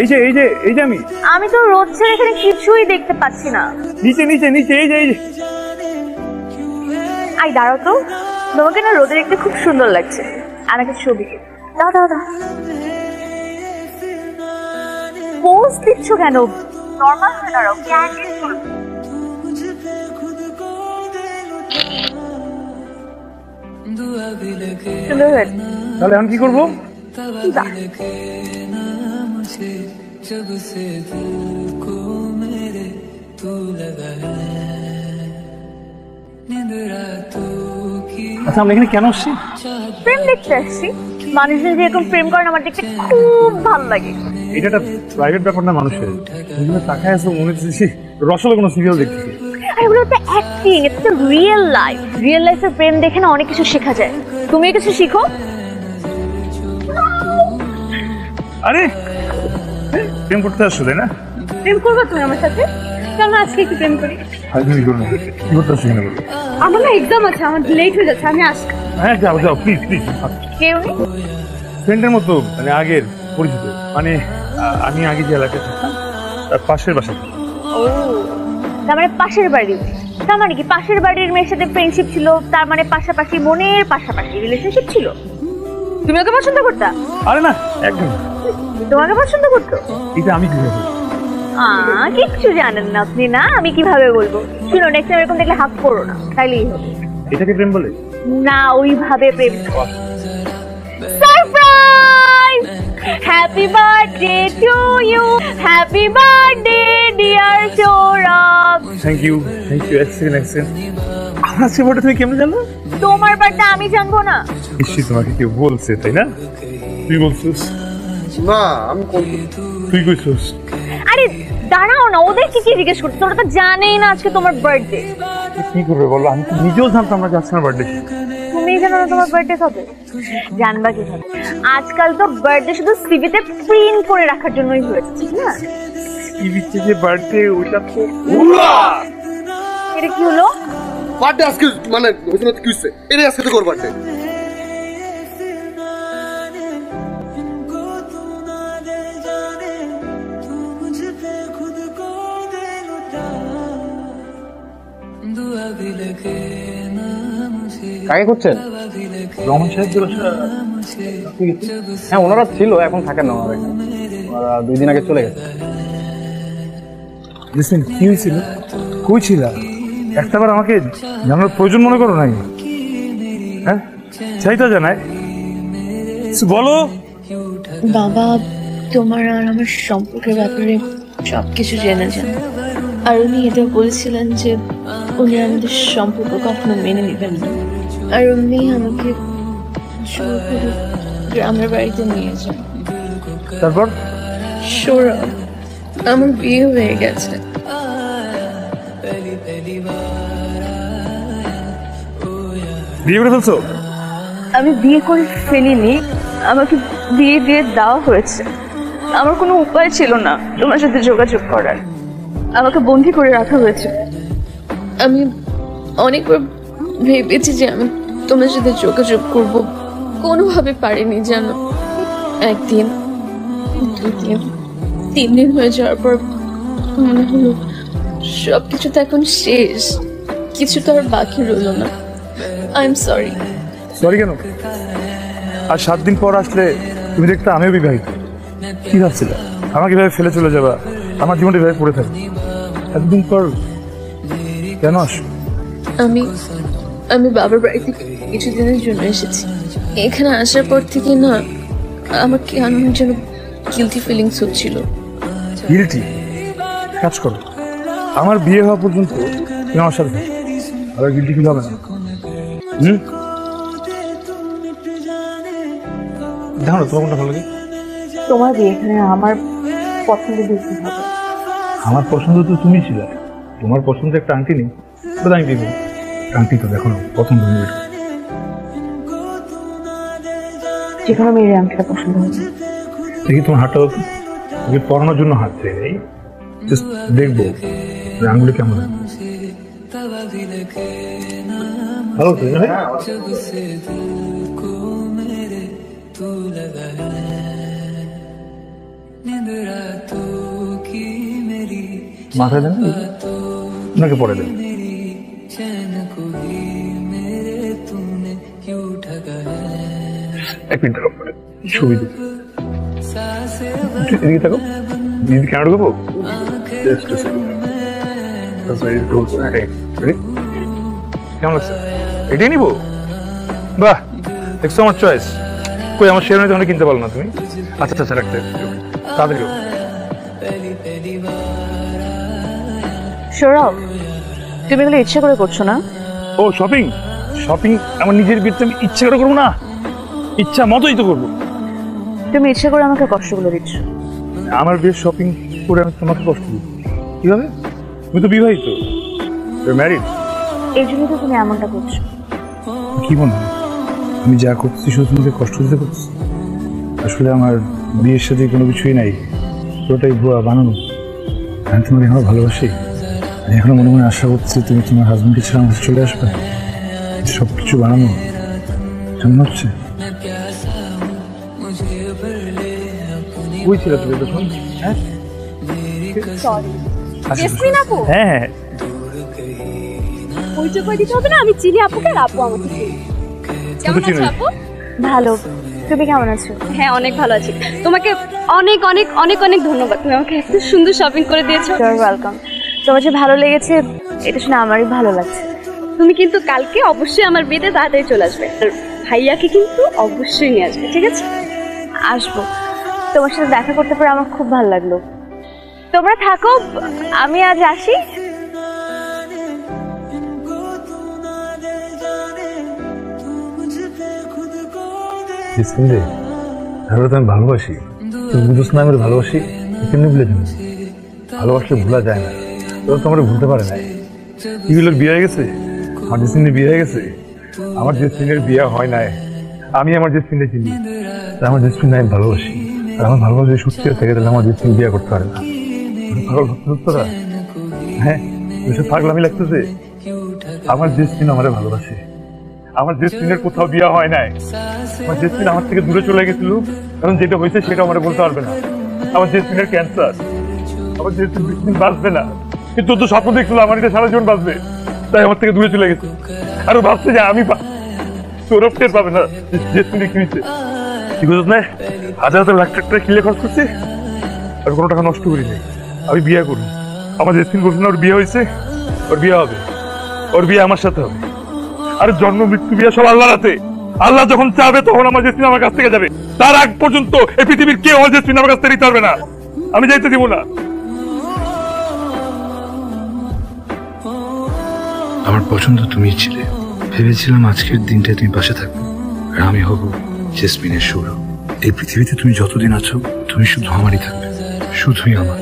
এই যে আমি তো রোদ ছেড়ে এখানে কিছুই দেখতে পাচ্ছি না। নিচে এই যে আই দাঁড়াও তো, তোমাকে না রোদে দেখতে খুব সুন্দর লাগছে। আর একটা ছবি দাও। পোজ দিচ্ছ কেন? নর্মাল হয়ে দাঁড়াও, ক্যান্ডিড চলবে। সুন্দর হয়েছে। তাহলে আমি কি করবো? আচ্ছা, আমরা এখানে কেন আসছি? প্রেম দেখতে আসছি। মানুষজন যেরকম প্রেম করেন আমার দেখতে খুব ভালো লাগে। এটা একটা প্রাইভেট ব্যাপার না মানুষের। তাকায় আছে মনে হচ্ছে রসলে কোনো সিরিয়াল দেখছি। এগুলো তো অ্যাক্টিং, এটা তো রিয়েল লাইফ। রিয়েল লাইফের প্রেম দেখে না অনেক কিছু শেখা যায়। তুমি কিছু শিখো। আরে প্রেম করতে আসছো তাই না? প্রেম করবো তুমি আমার সাথে? চলো আজকে একটু প্রেম করি। আমার না এক্সাম আছে, আমার লেট হয়ে যাচ্ছে, আমি আসছি। হ্যাঁ যাও প্লিজ। কেউ নেই? ফ্রেন্ডের মতো, মানে আগের পরিচিত। মানে আমি আগে যে এলাকায় থাকতাম তার পাশের বাসা। ও, তার মানে পাশের বাড়ি। তার মানে কি পাশের বাড়ির মেয়ের সাথে ফ্রেন্ডশিপ ছিল, তার মানে পাশাপাশি মনের পাশাপাশি রিলেশনশিপ ছিল। তুমি ওকে পছন্দ করতা? আরে না, একদম। তোমাকে পছন্দ করতো? এটা আমি কিভাবে? কিচ্ছু জানেন না আপনি। না আমি কিভাবে বলবো? শুনো, নেক্সট টাইম এরকম দেখলে হাত করো না, তাইলেই হবে। এটাকে প্রেম বলে না? ওইভাবে প্রেম। Surprise! Happy birthday to you, happy birthday dear Sourav. Thank you. Excellent. আমার বার্থডে তুমি কেমন জানো? তোমার বার্থডে আমি জানবো না? নিশ্চয়ই তোমাকে কেউ বলছে, তাই না? তুই বলছিস? না, আমি তুই কইছিস? আরে দাঁড়াও না, ওদের কি জিজ্ঞেস করছো? ওরা তো জানেই না আজকে তোমার বার্থডে। কি করবে বলো? আমি তো নিজেও জানতাম না যে আজকে আমার বার্থডে। তুমি জানো না তোমার বার্থডে কবে? জানবা কিভাবে? আজকাল তো বার্থডে শুধু সিভিতে প্রিন্ট করে রাখার জন্যই হয়েছে, ঠিক না? টিভিতে যে বার্থডে, ওইটা তো এটা কি হলো? বার্থডে আজকে মানে হইছে না কি হইছে? এটা আজকে তো কোর বার্থডে। কাকে করছেন? রহমান সাহেব। হ্যাঁ, ওনারা ছিল, এখন থাকেন না ওনারা এখানে। ওনারা 2 দিন আগে চলে গেছে। লিসেন, কি হয়েছিল? কই ছিল? একটাবার আমাকে জানার প্রয়োজন মনে করো নাই? হ্যাঁ, চাইতা জানায় বলো। বাবা তোমার আর আমার সম্পর্কের ব্যাপারে সবকিছু জেনেছেন, আর উনি এটা বলছিলেন যে উনি আমাদের সম্পর্ক কখনো মেনে নেবেন না, আর উনি আমাকে জোর করে গ্রামের বাড়িতে নিয়ে যান। তারপর? সৌরভ, আমার বিয়ে হয়ে গেছে। বিয়ে করে ফেলছো? আমি বিয়ে করে ফেলিনি, আমাকে বিয়ে দিয়ে দেওয়া হয়েছে। আমার কোনো উপায় ছিল না তোমার সাথে যোগাযোগ করার, আমাকে বন্দি করে রাখা হয়েছে। আমি অনেকবার ভেবেছি যে আমি তোমার সাথে যোগাযোগ করব, কোনোভাবে পারিনি জানো। 1 দিন, 2 দিন, 3 দিন হয়ে যাওয়ার পর মনে হলো সবকিছু তো এখন শেষ, কিছু তো আর বাকি রইল না। I am sorry. সরি কেন? আর 7 দিন পর আসলে তুমি দেখতে আমিও বিবাহিত। কি ভাবছিলে আমাকে এভাবে ফেলে চলে যাবা? আমার জীবনটা এভাবে পড়ে থাকবে। এতদিন পর কেন আসো? আমি বাবার বাড়ি থেকে কিছুদিনের জন্য এসেছি। এখানে আসার পর থেকে না আমার কেন যেন গিলটি ফিলিংস হচ্ছিল। গিলটি? কাজ করো, আমার বিয়ে হওয়া পর্যন্ত তুমি আমার সাথে আর গিলটি ফিল হবে না। দেখো না, তোমার কোনটা ভালো লাগে? তোমার বিয়ে এখানে আমার পছন্দ বেশি হবে। আমার পছন্দ তো তুমি ছিল, তোমার পছন্দ একটা আংটি নেই? আংটি নেই, আংটি তো দেখো না পছন্দ নেই। যেখানে মেয়ের আংটিটা পছন্দ হবে। দেখি তোমার হাতটা পড়ানোর জন্য হাত চাই নেই, জাস্ট দেখবো আঙ্গুলি কেমন। ভালো তো? মাথায় দেন নাকি পরে দেন? এক মিনিট ছবি দিই এদিকে থাকো দিদি কেন ঢুকবো কেমন লাগছে এটাই নিবো বাহ দেখছো আমার চয়েস কই আমার শেয়ার নিতে কিনতে পারলো না তুমি আচ্ছা আচ্ছা রাখতে তাড়াতাড়ি সৌরভ তুমি এগুলো ইচ্ছা করে করছো না? ও শপিং শপিং আমার নিজের বিয়েতে আমি ইচ্ছা করে করবো না ইচ্ছা মতোই তো করবো তুমি ইচ্ছা করে আমাকে কষ্টগুলো দিচ্ছ। আমার বিয়ের শপিং করে আমি তোমাকে কষ্ট দিই কিভাবে তুমি তো বিবাহিত ম্যারিড এই জন্য তো তুমি এমনটা করছো। কি মনে হয় আমি যা করছি শুধু তোমাকে কষ্ট দিতে করছি? আসলে আমার বিয়ের সাথে কোনো কিছুই নাই পুরোটাই ভুয়া বানানো আমি তোমাকে এখন ভালোবাসি আমি এখনো মনে মনে আশা করছি তুমি তোমার হাজবেন্ডকে ছেড়ে আমার চলে আসবে সব কিছু বানানো কেমন হচ্ছে ওই ছিল তুমি তখন হ্যাঁ জেসমিন আপু হ্যাঁ হ্যাঁ পরিচয় করে দিতে হবে না, আমি চিনি আপুকে আর আপু আমাকে চিনি। কেমন চিনি। আছো আপু? ভালো, তুমি কেমন আছো? হ্যাঁ অনেক ভালো আছি। তোমাকে অনেক অনেক অনেক অনেক ধন্যবাদ, তুমি আমাকে এত সুন্দর শপিং করে দিয়েছো। Your welcome. তোমার যে ভালো লেগেছে এটা শুনে আমারই ভালো লাগছে। তুমি কিন্তু কালকে অবশ্যই আমার বিয়েতে তাড়াতাড়ি চলে আসবে, আর ভাইয়াকে কিন্তু অবশ্যই নিয়ে আসবে, ঠিক আছে? আসবো, তোমার সাথে দেখা করতে পেরে আমার খুব ভালো লাগলো। তোমরা থাকো, আমি আজ আসি। আমি ভালোবাসি তুমি বুঝোস না আমি ভালোবাসি কেমনি ভুলে যাবো ভালোবাসলে ভোলা যায় না তোর তো আমার ভুলতে পারে না এগুলোর বিয়ে হয়ে গেছে আমার জেসমিনের বিয়ে হয়ে গেছে আমার জেসমিনের বিয়ে হয় নাই আমি আমার জেসমিনকে চিনি আমার জেসমিন আমি ভালোবাসি আর আমার ভালোবাসা যদি সত্যি থাকে তাহলে আমার জেসমিন বিয়ে করতে পারে না পাগল তোরা হ্যাঁ এসব পাগলামি লাগতেছে আমার জেসমিন আমারে ভালোবাসে আমার জেসমিনের কোথাও বিয়ে হয় নাই আমার জেসমিন আমার থেকে দূরে চলে গেছিল কারণ যেটা হয়েছে সেটা আমার বলতে পারবে না আমার জেসমিনের ক্যান্সার আমার জেসমিন বাঁচবে না কিন্তু তো স্বপ্ন দেখছিল আমার এটা সারা জীবন বাঁচবে তাই আমার থেকে দূরে চলে গেছে আর ভাবছে যে আমি সৌরভ টের পাবে না জেসমিনের কি হয়েছে কি বুঝত না হাজার হাজার লাখ টাকা কিলে খরচ করছে আর কোনো টাকা নষ্ট করি নাই আমি বিয়ে করি আমার জেসমিন বলছে না ওর বিয়ে হয়েছে ওর বিয়ে হবে ওর বিয়ে আমার সাথে হবে আর জন্ম মৃত্যু বিয়ে সব আল্লাহর হাতে আল্লাহ যখন চাবে তখন আমার জেসমিন আমার কাছ থেকে যাবে তার আগ পর্যন্ত এই পৃথিবীর কেউ আমার জেসমিন আমার কাছ থেকে নিতে পারবে না আমি যাইতে দিব না আমার পছন্দ তুমি ছিলে ভেবেছিলাম আজকের দিনটা তুমি পাশে থাকবে আর আমি হব জেসমিনের সৌরভ এই পৃথিবীতে তুমি যতদিন আছো তুমি শুধু আমারই থাকবে শুধুই আমার